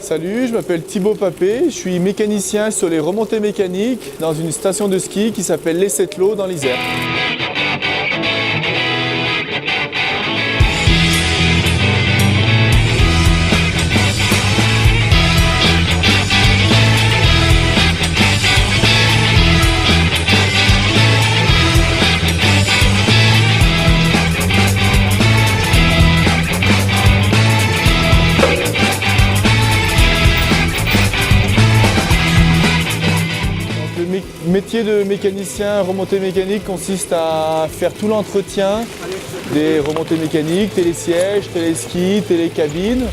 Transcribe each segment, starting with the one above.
Salut, je m'appelle Thibaut Papé, je suis mécanicien sur les remontées mécaniques dans une station de ski qui s'appelle Les Sept-Lots dans l'Isère. Le métier de mécanicien remontée mécanique consiste à faire tout l'entretien des remontées mécaniques, télésièges, téléskis, télécabines.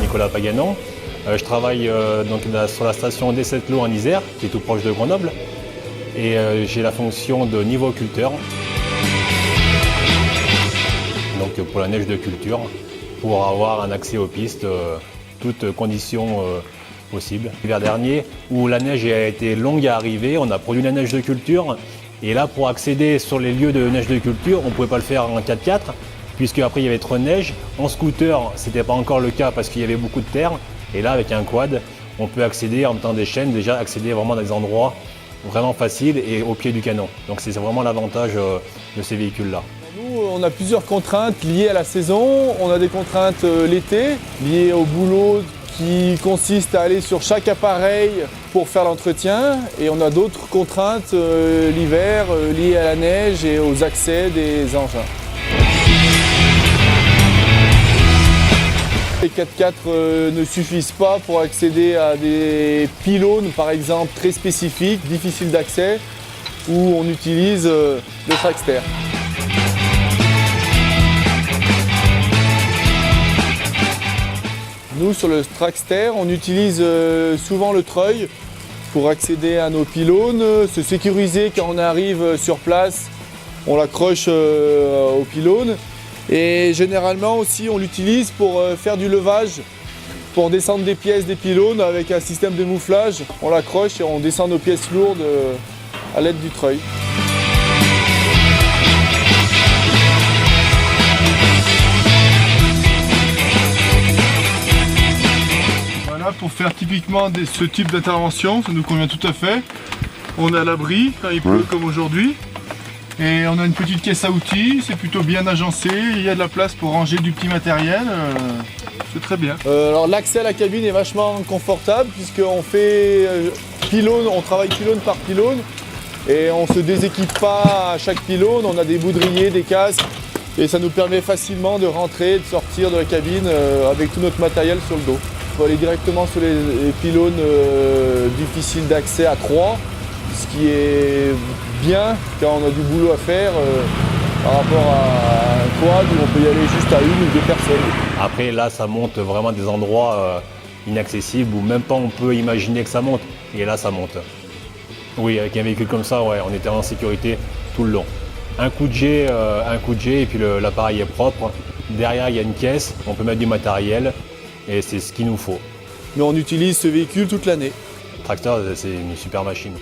Nicolas Paganon. Je travaille sur la station des Sept-Lots en Isère, qui est tout proche de Grenoble. Et j'ai la fonction de niveau occulteur. Donc pour la neige de culture, pour avoir un accès aux pistes, toutes conditions possible. L'hiver dernier, où la neige a été longue à arriver, on a produit la neige de culture. Et là, pour accéder sur les lieux de neige de culture, on ne pouvait pas le faire en 4x4, puisque après il y avait trop de neige. En scooter, ce n'était pas encore le cas parce qu'il y avait beaucoup de terre. Et là, avec un quad, on peut accéder en mettant des chaînes, déjà accéder vraiment dans des endroits vraiment faciles et au pied du canon. Donc c'est vraiment l'avantage de ces véhicules-là. Nous, on a plusieurs contraintes liées à la saison. On a des contraintes l'été, liées au boulot, qui consiste à aller sur chaque appareil pour faire l'entretien, et on a d'autres contraintes l'hiver liées à la neige et aux accès des engins. Les 4x4 ne suffisent pas pour accéder à des pylônes par exemple très spécifiques, difficiles d'accès, où on utilise le Trackster. Nous, sur le Trackster, on utilise souvent le treuil pour accéder à nos pylônes, se sécuriser quand on arrive sur place, on l'accroche au pylône. Et généralement aussi, on l'utilise pour faire du levage, pour descendre des pièces des pylônes avec un système de mouflage. On l'accroche et on descend nos pièces lourdes à l'aide du treuil. Pour faire typiquement ce type d'intervention, ça nous convient tout à fait. On est à l'abri quand il pleut comme aujourd'hui. Et on a une petite caisse à outils, c'est plutôt bien agencé, il y a de la place pour ranger du petit matériel, c'est très bien. Alors l'accès à la cabine est vachement confortable puisqu'on fait pylône, on travaille pylône par pylône et on ne se déséquipe pas à chaque pylône, on a des baudriers, des casques et ça nous permet facilement de rentrer et de sortir de la cabine avec tout notre matériel sur le dos. Il faut aller directement sur les pylônes difficiles d'accès à 3, ce qui est bien quand on a du boulot à faire par rapport à un quad où on peut y aller juste à 1 ou 2 personnes. Après là, ça monte vraiment des endroits inaccessibles où même pas on peut imaginer que ça monte. Et là, ça monte. Oui, avec un véhicule comme ça, ouais, on était en sécurité tout le long. Un coup de jet et puis l'appareil est propre. Derrière, il y a une caisse, on peut mettre du matériel. Et c'est ce qu'il nous faut. Mais on utilise ce véhicule toute l'année. Le Trackster, c'est une super machine.